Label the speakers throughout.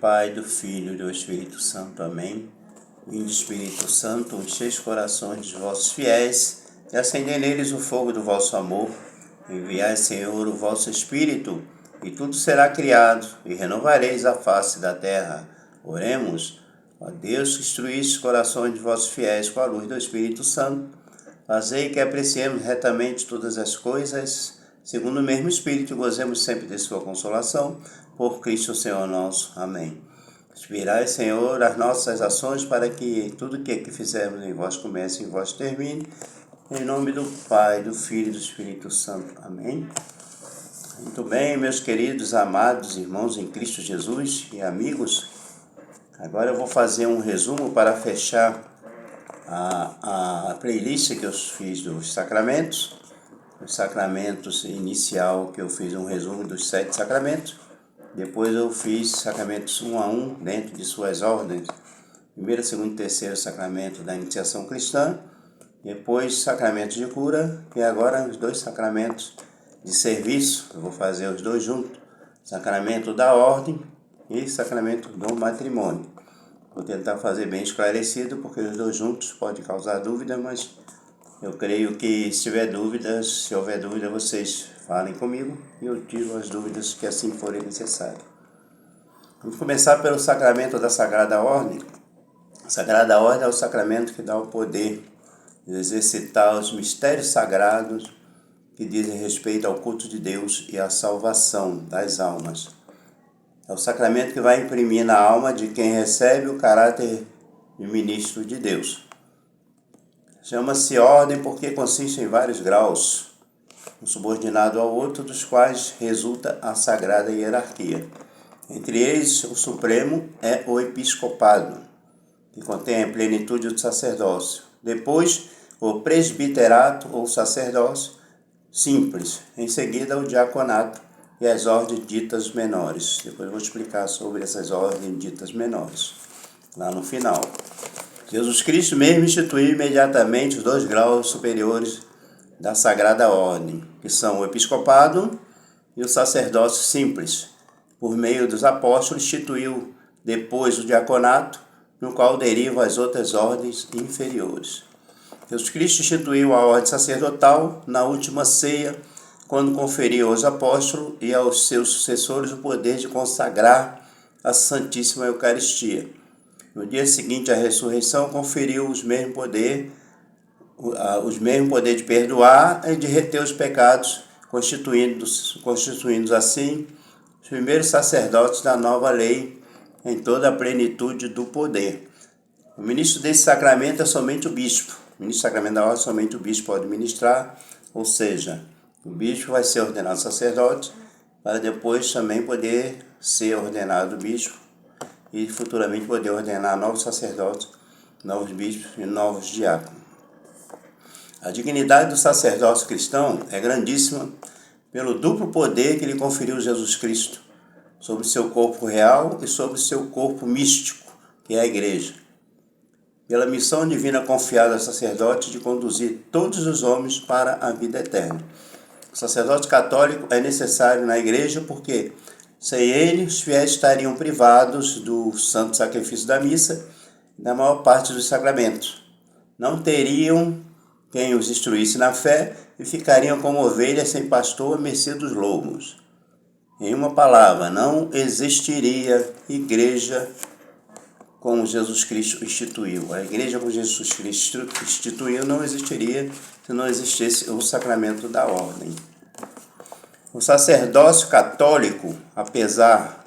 Speaker 1: Pai, do Filho e do Espírito Santo. Amém. Vinde, Espírito Santo, enchei os corações dos vossos fiéis e acendei neles o fogo do vosso amor. Enviai, Senhor, o vosso Espírito, e tudo será criado, e renovareis a face da terra. Oremos. Ó Deus, que instruísse os corações de vossos fiéis com a luz do Espírito Santo, fazei que apreciemos retamente todas as coisas, segundo o mesmo Espírito, e gozemos sempre de sua consolação, por Cristo Senhor nosso. Amém. Inspirai, Senhor, as nossas ações, para que tudo que fizermos em vós comece e em vós termine. Em nome do Pai, do Filho e do Espírito Santo. Amém. Muito bem, meus queridos, amados irmãos em Cristo Jesus e amigos. Agora eu vou fazer um resumo para fechar a playlist que eu fiz dos sacramentos. Os sacramentos inicial, que eu fiz um resumo dos 7 sacramentos. Depois eu fiz sacramentos 1 a 1, dentro de suas ordens. Primeiro, segundo e terceiro sacramento da iniciação cristã. Depois, sacramentos de cura. E agora, os 2 sacramentos de serviço. Eu vou fazer os 2 juntos. Sacramento da ordem e sacramento do matrimônio. Vou tentar fazer bem esclarecido, porque os 2 juntos podem causar dúvida, mas eu creio que se houver dúvida, vocês falem comigo e eu tiro as dúvidas que assim forem necessárias. Vamos começar pelo sacramento da Sagrada Ordem. A Sagrada Ordem é o sacramento que dá o poder de exercitar os mistérios sagrados que dizem respeito ao culto de Deus e à salvação das almas. É o sacramento que vai imprimir na alma de quem recebe o caráter de ministro de Deus. Chama-se ordem porque consiste em vários graus, um subordinado ao outro, dos quais resulta a sagrada hierarquia. Entre eles, o supremo é o episcopado, que contém a plenitude do sacerdócio. Depois, o presbiterato ou sacerdócio simples. Em seguida, o diaconato e as ordens ditas menores. Depois eu vou explicar sobre essas ordens ditas menores, lá no final. Jesus Cristo mesmo instituiu imediatamente os 2 graus superiores da Sagrada Ordem, que são o episcopado e o sacerdócio simples. Por meio dos apóstolos, instituiu depois o diaconato, no qual derivam as outras ordens inferiores. Jesus Cristo instituiu a ordem sacerdotal na última ceia, quando conferiu aos apóstolos e aos seus sucessores o poder de consagrar a Santíssima Eucaristia. No dia seguinte à ressurreição, conferiu os mesmos poder de perdoar e de reter os pecados, constituindo assim os primeiros sacerdotes da nova lei em toda a plenitude do poder. O ministro desse sacramento é somente o bispo. O ministro do sacramento da ordem somente o bispo pode ministrar, ou seja, o bispo vai ser ordenado sacerdote para depois também poder ser ordenado bispo e futuramente poder ordenar novos sacerdotes, novos bispos e novos diáconos. A dignidade do sacerdócio cristão é grandíssima pelo duplo poder que lhe conferiu Jesus Cristo sobre seu corpo real e sobre seu corpo místico, que é a igreja. Pela missão divina confiada ao sacerdote de conduzir todos os homens para a vida eterna. O sacerdote católico é necessário na igreja porque, sem ele, os fiéis estariam privados do santo sacrifício da missa e da maior parte dos sacramentos. Não teriam quem os instruísse na fé e ficariam como ovelhas sem pastor à mercê dos lobos. Em uma palavra, não existiria igreja como Jesus Cristo instituiu. A igreja como Jesus Cristo instituiu não existiria se não existisse o sacramento da ordem. O sacerdócio católico, apesar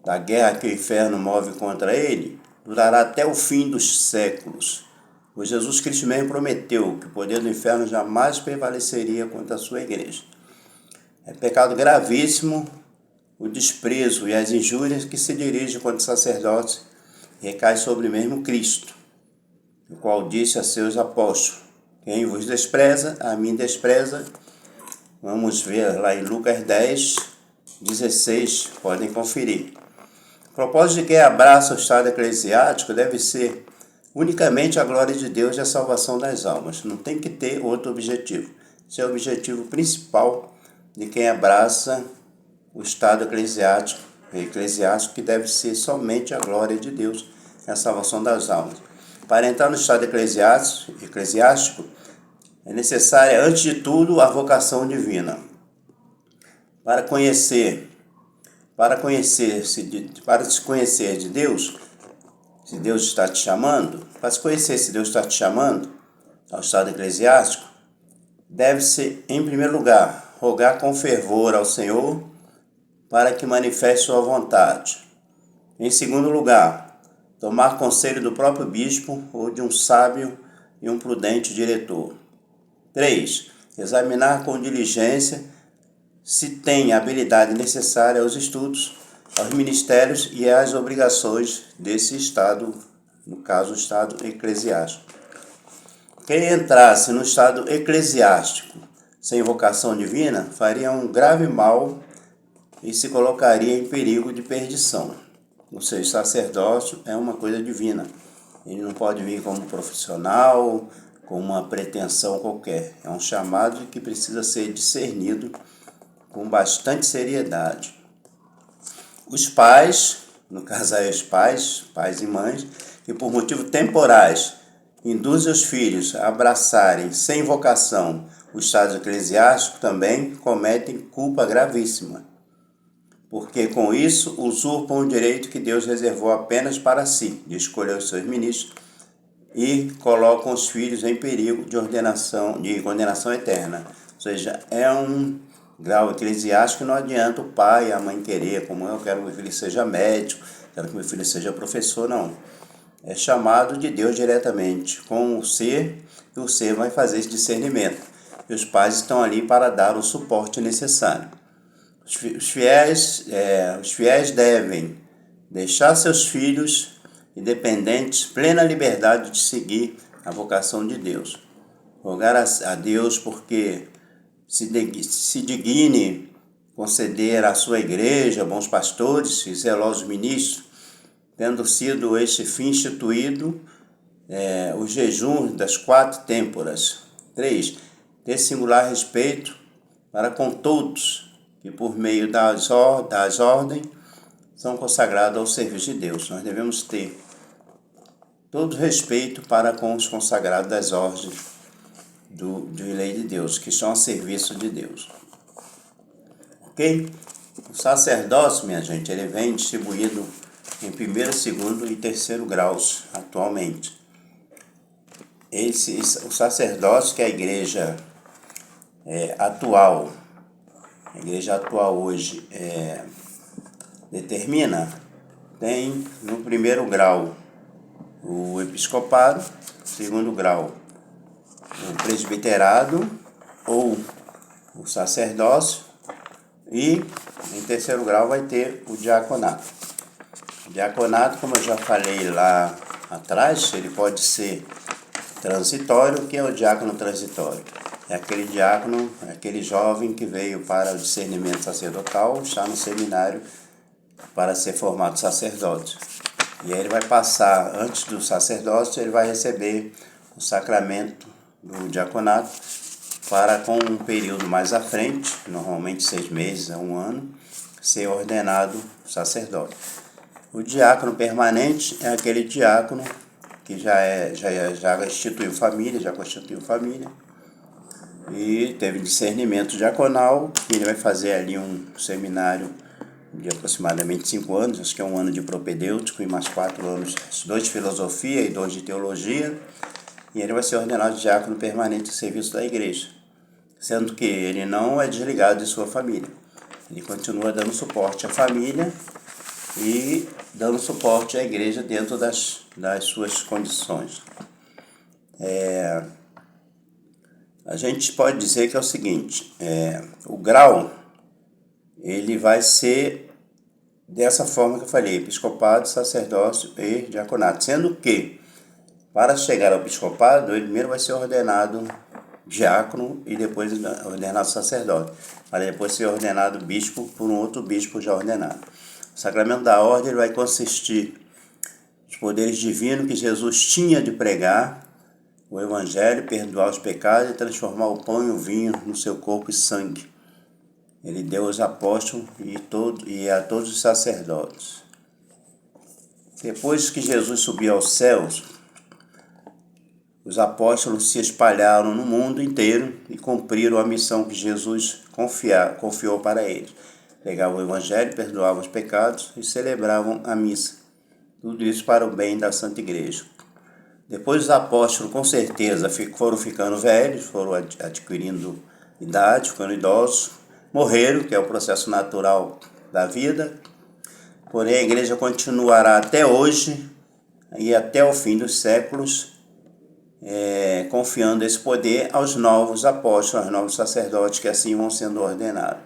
Speaker 1: da guerra que o inferno move contra ele, durará até o fim dos séculos. Pois Jesus Cristo mesmo prometeu que o poder do inferno jamais prevaleceria contra a sua igreja. É pecado gravíssimo o desprezo e as injúrias que se dirigem contra os sacerdotes recai sobre o mesmo Cristo, o qual disse a seus apóstolos: quem vos despreza, a mim despreza. Vamos ver lá em Lucas 10, 16, podem conferir. O propósito de quem abraça o estado eclesiástico deve ser unicamente a glória de Deus e a salvação das almas. Não tem que ter outro objetivo. Esse é o objetivo principal de quem abraça o estado eclesiástico eclesiástico, que deve ser somente a glória de Deus, a salvação das almas. Para entrar no estado eclesiástico, é necessária, antes de tudo, a vocação divina. Para se conhecer de Deus, se Deus está te chamando, para se conhecer se Deus está te chamando ao estado eclesiástico, deve-se, em primeiro lugar, rogar com fervor ao Senhor para que manifeste sua vontade. Em segundo lugar, tomar conselho do próprio bispo ou de um sábio e um prudente diretor. 3. Examinar com diligência se tem a habilidade necessária aos estudos, aos ministérios e às obrigações desse estado, no caso, o estado eclesiástico. Quem entrasse no estado eclesiástico sem vocação divina faria um grave mal e se colocaria em perigo de perdição. Ou seja, sacerdócio é uma coisa divina. Ele não pode vir como profissional, com uma pretensão qualquer. É um chamado que precisa ser discernido com bastante seriedade. Os pais, no caso aí os pais e mães, que por motivos temporais induzem os filhos a abraçarem sem vocação o estado eclesiástico, também cometem culpa gravíssima, porque com isso usurpam o direito que Deus reservou apenas para si, de escolher os seus ministros, e colocam os filhos em perigo de condenação eterna. Ou seja, é um grau eclesiástico que não adianta o pai e a mãe querer, como eu quero que meu filho seja médico, quero que meu filho seja professor, não. É chamado de Deus diretamente com o ser, e o ser vai fazer esse discernimento. E os pais estão ali para dar o suporte necessário. Os fiéis devem deixar seus filhos independentes, plena liberdade de seguir a vocação de Deus. Rogar a Deus porque se digne conceder à sua igreja bons pastores e zelosos ministros, tendo sido este fim instituído o jejum das 4 têmporas. 3. Ter singular respeito para com todos que por meio das ordens são consagrados ao serviço de Deus. Nós devemos ter todo respeito para com os consagrados das ordens de lei de Deus, que estão a serviço de Deus. Ok? O sacerdócio, minha gente, ele vem distribuído em primeiro, segundo e terceiro graus atualmente. O sacerdócio que a igreja atual hoje determina, tem no primeiro grau o episcopado, segundo grau o presbiterado ou o sacerdócio, e em terceiro grau vai ter o diaconato. O diaconato, como eu já falei lá atrás, ele pode ser transitório. O que é o diácono transitório? É aquele diácono, aquele jovem que veio para o discernimento sacerdotal, está no seminário para ser formado sacerdote. E aí ele vai passar, antes do sacerdócio, ele vai receber o sacramento do diaconato para, com um período mais à frente, normalmente 6 meses a 1 ano, ser ordenado sacerdote. O diácono permanente é aquele diácono que já constituiu família e teve discernimento diaconal, e ele vai fazer ali um seminário de aproximadamente 5 anos, acho que é 1 ano de propedêutico e mais 4 anos, 2 de filosofia e 2 de teologia, e ele vai ser ordenado diácono permanente no serviço da igreja, sendo que ele não é desligado de sua família. Ele continua dando suporte à família e dando suporte à igreja dentro das suas condições. A gente pode dizer que é o seguinte, o grau, ele vai ser dessa forma que eu falei, episcopado, sacerdócio e diaconato, sendo que, para chegar ao episcopado, ele primeiro vai ser ordenado diácono e depois ordenado sacerdote, para depois ser ordenado bispo por um outro bispo já ordenado. O sacramento da ordem ele vai consistir nos poderes divinos que Jesus tinha de pregar o evangelho, perdoar os pecados e transformar o pão e o vinho no seu corpo e sangue. ele deu aos apóstolos e a todos os sacerdotes. Depois que Jesus subiu aos céus, os apóstolos se espalharam no mundo inteiro e cumpriram a missão que Jesus confiou para eles. Pregavam o Evangelho, perdoavam os pecados e celebravam a missa. Tudo isso para o bem da Santa Igreja. Depois os apóstolos, com certeza, foram ficando velhos, foram adquirindo idade, ficando idosos, morreram, que é o processo natural da vida. Porém, a Igreja continuará até hoje e até o fim dos séculos, confiando esse poder aos novos apóstolos, aos novos sacerdotes que assim vão sendo ordenados.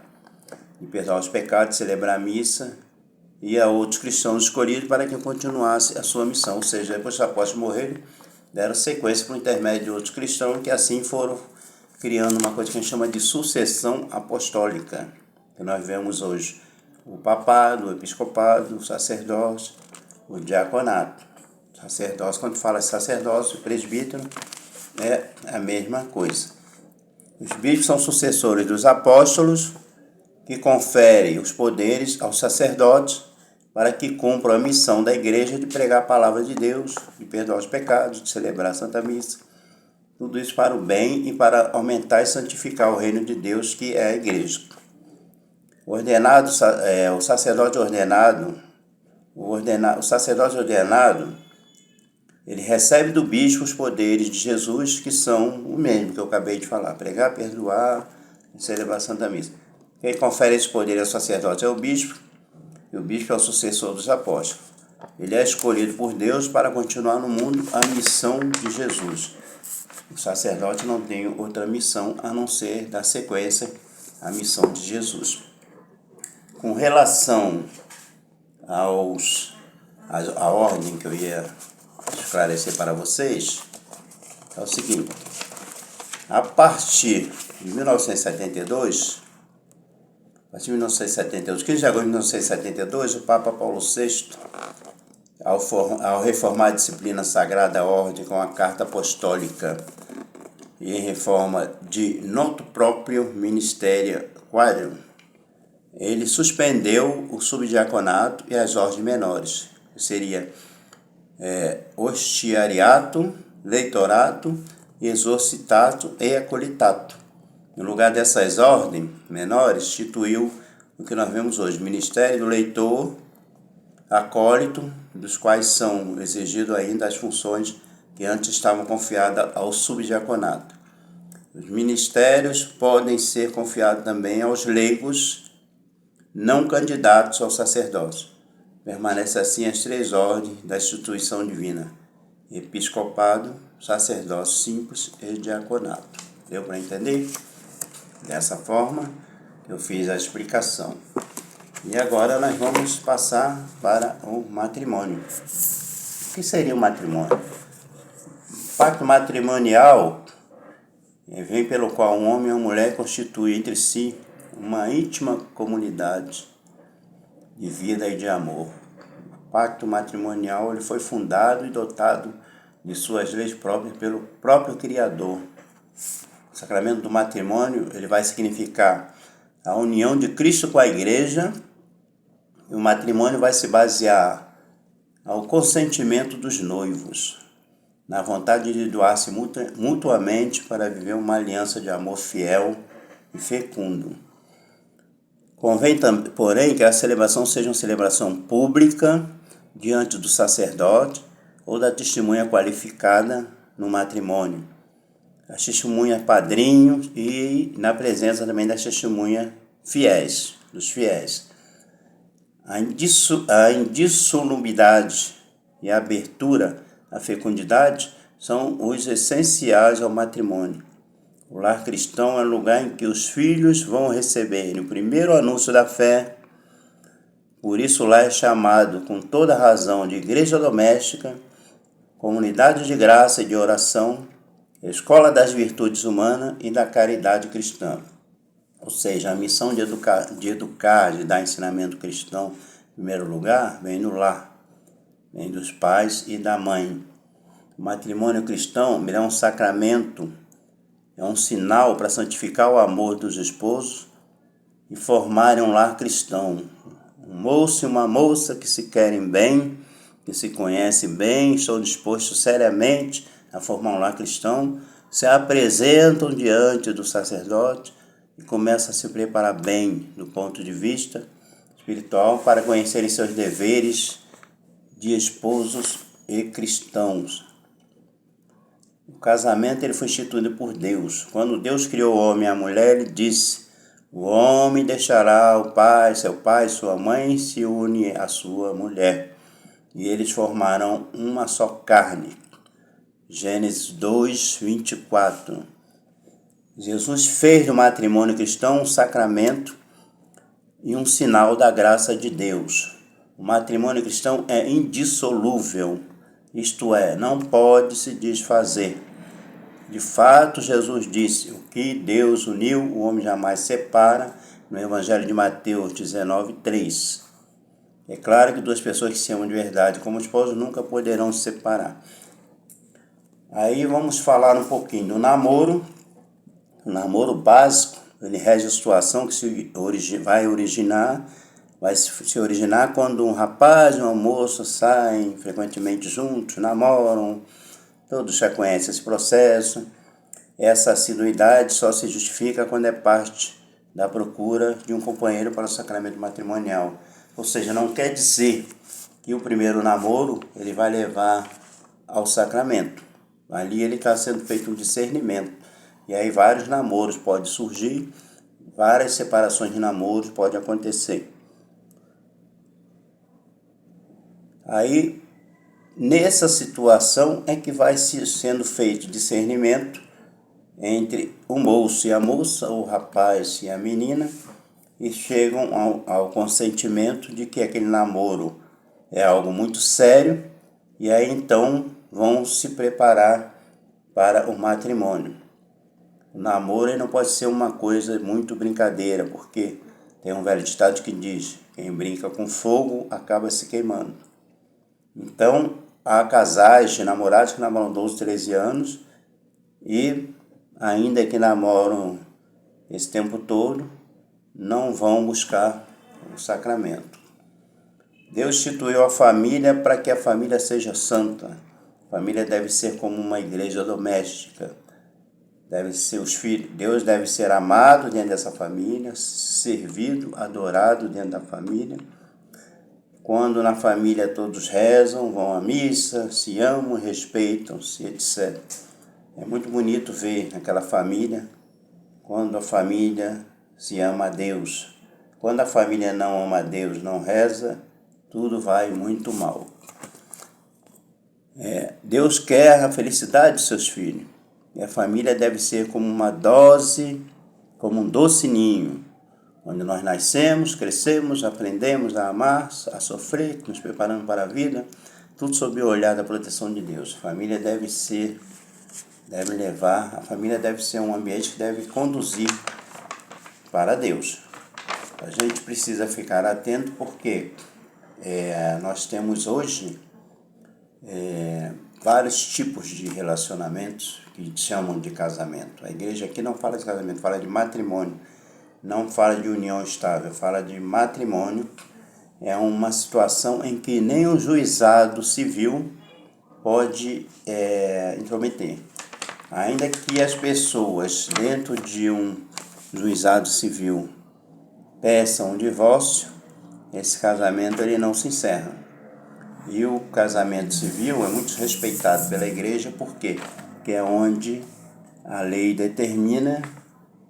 Speaker 1: E perdoar os pecados, celebrar a missa, e a outros cristãos escolhidos para que continuasse a sua missão. Ou seja, depois que os apóstolos morreram, deram sequência por intermédio de outros cristãos que assim foram criando uma coisa que a gente chama de sucessão apostólica, que nós vemos hoje. O papado, o episcopado, o sacerdócio, o diaconato. Sacerdócio, quando fala de sacerdócio, presbítero, é a mesma coisa. Os bispos são sucessores dos apóstolos, que conferem os poderes aos sacerdotes para que cumpram a missão da igreja de pregar a palavra de Deus, de perdoar os pecados, de celebrar a Santa Missa. Tudo isso para o bem e para aumentar e santificar o reino de Deus, que é a igreja. O sacerdote ordenado, ele recebe do bispo os poderes de Jesus, que são o mesmo que eu acabei de falar: pregar, perdoar e celebrar a Santa Missa. Quem confere esse poder ao sacerdote é o bispo, e o bispo é o sucessor dos apóstolos. Ele é escolhido por Deus para continuar no mundo a missão de Jesus. O sacerdote não tem outra missão a não ser dar sequência à missão de Jesus. Com relação à ordem que eu ia esclarecer para vocês, é o seguinte: a partir de 1972, 15 de agosto de 1972, o Papa Paulo VI, ao reformar a disciplina sagrada da ordem com a Carta Apostólica e em reforma de Noto Proprio Ministerio Quadrum, ele suspendeu o subdiaconato e as ordens menores, que seria hostiariato, leitorato, exorcitato e acolitato. No lugar dessas ordens menores, instituiu o que nós vemos hoje: Ministério do Leitor, Acólito, dos quais são exigidas ainda as funções que antes estavam confiadas ao subdiaconato. Os ministérios podem ser confiados também aos leigos não candidatos ao sacerdócio. Permanece assim as três ordens da instituição divina: episcopado, sacerdócio simples e diaconato. Deu para entender? Dessa forma, eu fiz a explicação. E agora nós vamos passar para o matrimônio. O que seria o matrimônio? O pacto matrimonial vem pelo qual um homem e uma mulher constituem entre si uma íntima comunidade de vida e de amor. O pacto matrimonial ele foi fundado e dotado de suas leis próprias pelo próprio Criador. O sacramento do matrimônio ele vai significar a união de Cristo com a Igreja, e o matrimônio vai se basear ao consentimento dos noivos, na vontade de doar-se mutuamente para viver uma aliança de amor fiel e fecundo. Convém, porém, que a celebração seja uma celebração pública diante do sacerdote ou da testemunha qualificada no matrimônio, as testemunhas padrinhos e na presença também das testemunhas fiéis, dos fiéis. A indissolubilidade e a abertura à fecundidade são os essenciais ao matrimônio. O lar cristão é o lugar em que os filhos vão receber o primeiro anúncio da fé. Por isso lá é chamado com toda razão de igreja doméstica, comunidade de graça e de oração, escola das virtudes humanas e da caridade cristã. Ou seja, a missão de educar, de dar ensinamento cristão, em primeiro lugar, vem no lar, vem dos pais e da mãe. O matrimônio cristão é um sacramento, é um sinal para santificar o amor dos esposos e formarem um lar cristão. Um moço e uma moça que se querem bem, que se conhecem bem, estão dispostos seriamente a formar um lar cristão, se apresentam diante do sacerdote e começam a se preparar bem do ponto de vista espiritual para conhecerem seus deveres de esposos e cristãos. O casamento ele foi instituído por Deus. Quando Deus criou o homem e a mulher, ele disse: o homem deixará o pai, seu pai, sua mãe, e se une à sua mulher, e eles formarão uma só carne. Gênesis 2, 24. Jesus fez do matrimônio cristão um sacramento e um sinal da graça de Deus. O matrimônio cristão é indissolúvel, isto é, não pode se desfazer. De fato, Jesus disse: o que Deus uniu, o homem jamais separa, no Evangelho de Mateus 19:3. É claro que duas pessoas que se amam de verdade como esposos nunca poderão se separar. Aí vamos falar um pouquinho do namoro. O namoro básico, ele rege a situação que vai se originar quando um rapaz e uma moça saem frequentemente juntos, namoram. Todos já conhecem esse processo. Essa assiduidade só se justifica quando é parte da procura de um companheiro para o sacramento matrimonial. Ou seja, não quer dizer que o primeiro namoro ele vai levar ao sacramento. Ali ele está sendo feito um discernimento. E aí vários namoros podem surgir, várias separações de namoros podem acontecer. Aí, nessa situação é que vai sendo feito discernimento entre o moço e a moça, o rapaz e a menina, e chegam ao consentimento de que aquele namoro é algo muito sério, e aí então vão se preparar para o matrimônio. O namoro ele não pode ser uma coisa muito brincadeira, porque tem um velho ditado que diz: quem brinca com fogo acaba se queimando. Então, há casais de namorados que namoram 12, 13 anos e, ainda que namoram esse tempo todo, não vão buscar o sacramento. Deus instituiu a família para que a família seja santa. A família deve ser como uma igreja doméstica. Deve ser os filhos. Deus deve ser amado dentro dessa família, servido, adorado dentro da família. Quando na família todos rezam, vão à missa, se amam, respeitam-se, etc. É muito bonito ver aquela família, quando a família se ama a Deus. Quando a família não ama a Deus, não reza, tudo vai muito mal. Deus quer a felicidade de seus filhos. E a família deve ser como uma dose, como um doce ninho, onde nós nascemos, crescemos, aprendemos a amar, a sofrer, nos preparando para a vida, tudo sob o olhar da proteção de Deus. A família deve ser um ambiente que deve conduzir para Deus. A gente precisa ficar atento porque nós temos hoje vários tipos de relacionamentos que chamam de casamento. A igreja aqui não fala de casamento, fala de matrimônio. Não fala de união estável, fala de matrimônio. É uma situação em que nem o juizado civil pode intrometer. Ainda que as pessoas dentro de um juizado civil peçam um divórcio, esse casamento ele não se encerra. E o casamento civil é muito respeitado pela igreja, por quê? Porque é onde a lei determina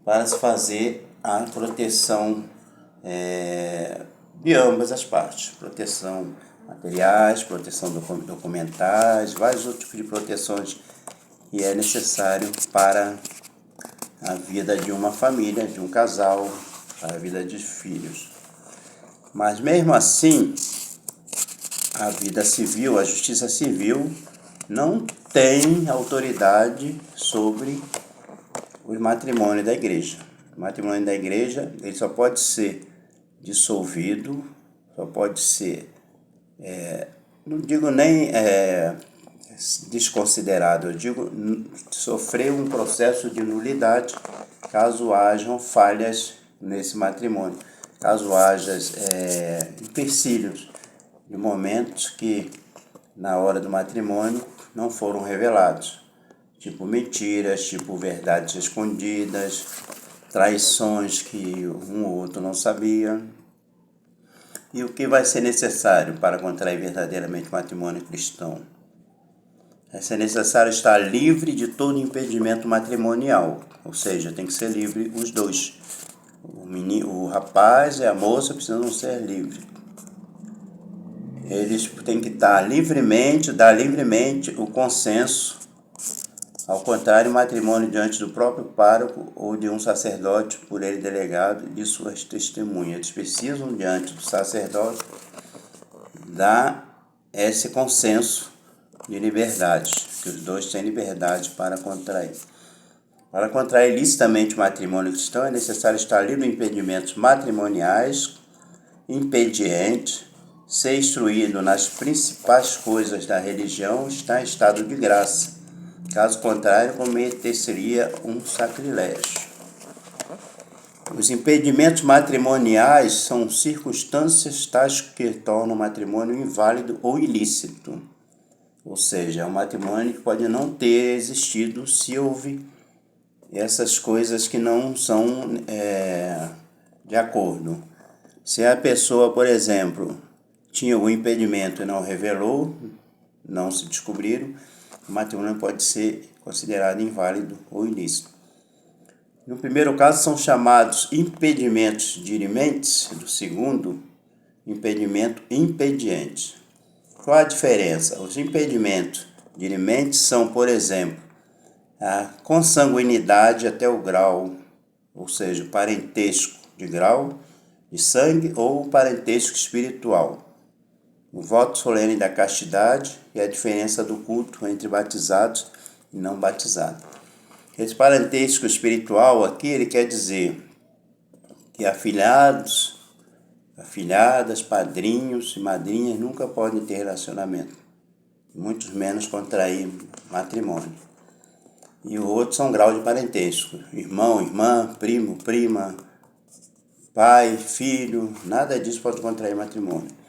Speaker 1: para se fazer a proteção de ambas as partes. Proteção materiais, proteção documentais, vários outros tipos de proteções que é necessário para a vida de uma família, de um casal, para a vida de filhos. Mas mesmo assim, a vida civil, a justiça civil, não tem autoridade sobre o matrimônio da igreja. O matrimônio da igreja ele só pode ser dissolvido, só pode ser, não digo nem desconsiderado, eu digo sofrer um processo de nulidade caso hajam falhas nesse matrimônio, caso haja empecilhos de momentos que, na hora do matrimônio, não foram revelados, tipo mentiras, tipo verdades escondidas, traições que um ou outro não sabia. E o que vai ser necessário para contrair verdadeiramente matrimônio cristão? Vai ser necessário estar livre de todo impedimento matrimonial, ou seja, tem que ser livre os dois. O rapaz e a moça precisam ser livres. Eles têm que dar livremente o consenso. Ao contrário, o matrimônio diante do próprio pároco ou de um sacerdote por ele delegado de suas testemunhas. Eles precisam, diante do sacerdote, dar esse consenso de liberdade, que os dois têm liberdade para contrair. Para contrair licitamente o matrimônio cristão, é necessário estar livre de impedimentos matrimoniais, impediente, ser instruído nas principais coisas da religião, estar em estado de graça. Caso contrário, cometeria um sacrilégio. Os impedimentos matrimoniais são circunstâncias tais que tornam o matrimônio inválido ou ilícito. Ou seja, é um matrimônio que pode não ter existido se houve essas coisas que não são de acordo. Se a pessoa, por exemplo, tinha algum impedimento e não revelou, não se descobriram, o matrimônio pode ser considerado inválido ou ilícito. No primeiro caso, são chamados impedimentos dirimentes, do segundo, impedimento impediente. Qual a diferença? Os impedimentos dirimentes são, por exemplo, a consanguinidade até o grau, ou seja, o parentesco de grau de sangue ou o parentesco espiritual. O voto solene da castidade e a diferença do culto entre batizados e não batizados. Esse parentesco espiritual aqui, ele quer dizer que afilhados, afilhadas, padrinhos e madrinhas nunca podem ter relacionamento, muito menos contrair matrimônio. E o outro são graus de parentesco, irmão, irmã, primo, prima, pai, filho, nada disso pode contrair matrimônio.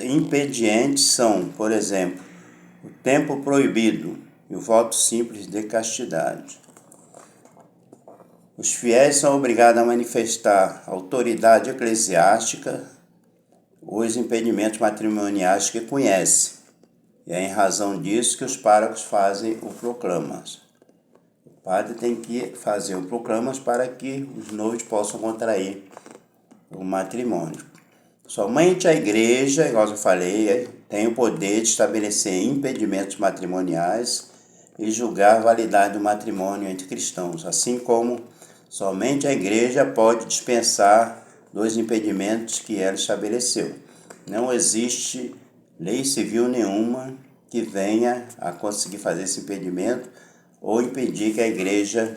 Speaker 1: Impedientes são, por exemplo, o tempo proibido e o voto simples de castidade. Os fiéis são obrigados a manifestar autoridade eclesiástica os impedimentos matrimoniais que conhecem. E é em razão disso que os párocos fazem o proclamas. O padre tem que fazer o proclamas para que os noivos possam contrair o matrimônio. Somente a igreja, igual eu falei, tem o poder de estabelecer impedimentos matrimoniais e julgar a validade do matrimônio entre cristãos, assim como somente a igreja pode dispensar dos impedimentos que ela estabeleceu. Não existe lei civil nenhuma que venha a conseguir fazer esse impedimento ou impedir que a igreja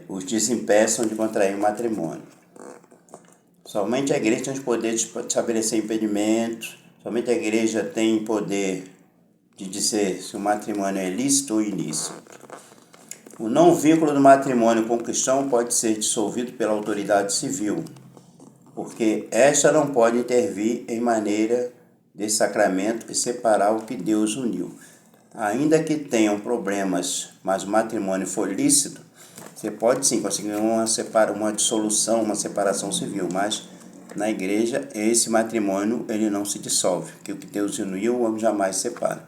Speaker 1: os desimpeçam de contrair o matrimônio. Somente a igreja tem o poder de estabelecer impedimentos, somente a igreja tem poder de dizer se o matrimônio é lícito ou ilícito. O não vínculo do matrimônio com o cristão pode ser dissolvido pela autoridade civil, porque esta não pode intervir em maneira de sacramento e separar o que Deus uniu. Ainda que tenham problemas, mas o matrimônio for lícito, você pode sim conseguir uma dissolução, uma separação civil, mas na igreja esse matrimônio ele não se dissolve, porque o que Deus uniu o homem jamais separa.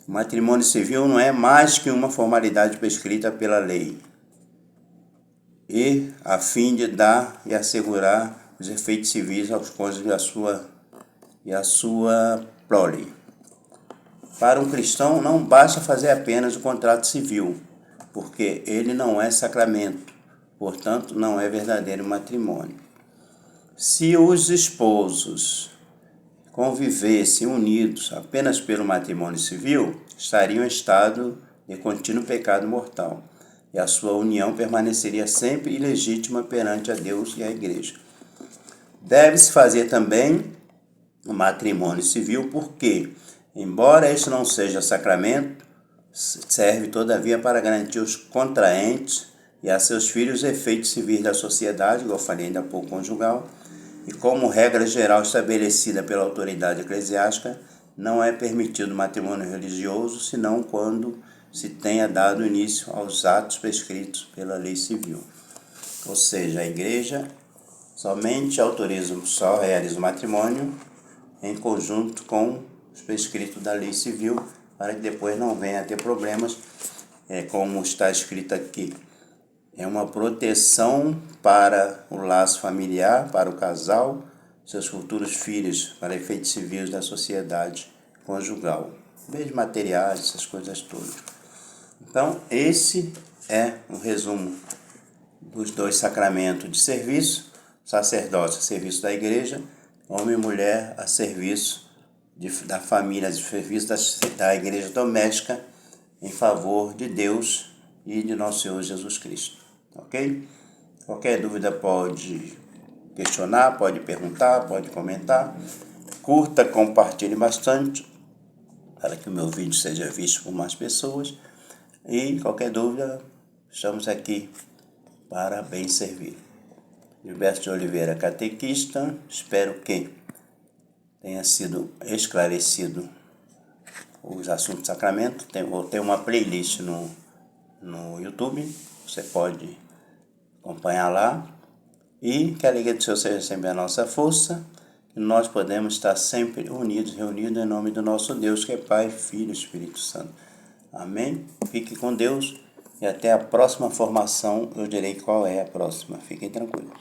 Speaker 1: O matrimônio civil não é mais que uma formalidade prescrita pela lei, e a fim de dar e assegurar os efeitos civis aos cônjuges e a sua prole. Para um cristão não basta fazer apenas o contrato civil, porque ele não é sacramento, portanto não é verdadeiro matrimônio. Se os esposos convivessem unidos apenas pelo matrimônio civil, estariam em estado de contínuo pecado mortal, e a sua união permaneceria sempre ilegítima perante a Deus e a Igreja. Deve-se fazer também o matrimônio civil porque, embora este não seja sacramento, serve todavia para garantir os contraentes e a seus filhos efeitos civis da sociedade, igual eu falei ainda há pouco, conjugal, e como regra geral estabelecida pela autoridade eclesiástica, não é permitido matrimônio religioso, senão quando se tenha dado início aos atos prescritos pela lei civil. Ou seja, a igreja somente autoriza, só realiza o matrimônio em conjunto com os prescritos da lei civil, para que depois não venha a ter problemas, como está escrito aqui. É uma proteção para o laço familiar, para o casal, seus futuros filhos, para efeitos civis da sociedade conjugal, bens materiais, essas coisas todas. Então, esse é um resumo dos dois sacramentos de serviço: sacerdócio a serviço da igreja, homem e mulher a serviço da família, a serviço da igreja doméstica, em favor de Deus e de nosso Senhor Jesus Cristo. Ok? Qualquer dúvida pode questionar, pode perguntar, pode comentar. Curta, compartilhe bastante, para que o meu vídeo seja visto por mais pessoas. E qualquer dúvida, estamos aqui para bem servir. Gilberto de Oliveira, catequista. Espero que tenha sido esclarecido os assuntos do sacramento. Tem uma playlist no YouTube, você pode acompanhar lá. E que a alegria do Senhor seja sempre a nossa força, que nós podemos estar sempre reunidos em nome do nosso Deus, que é Pai, Filho e Espírito Santo. Amém? Fique com Deus e até a próxima formação. Eu direi qual é a próxima. Fiquem tranquilos.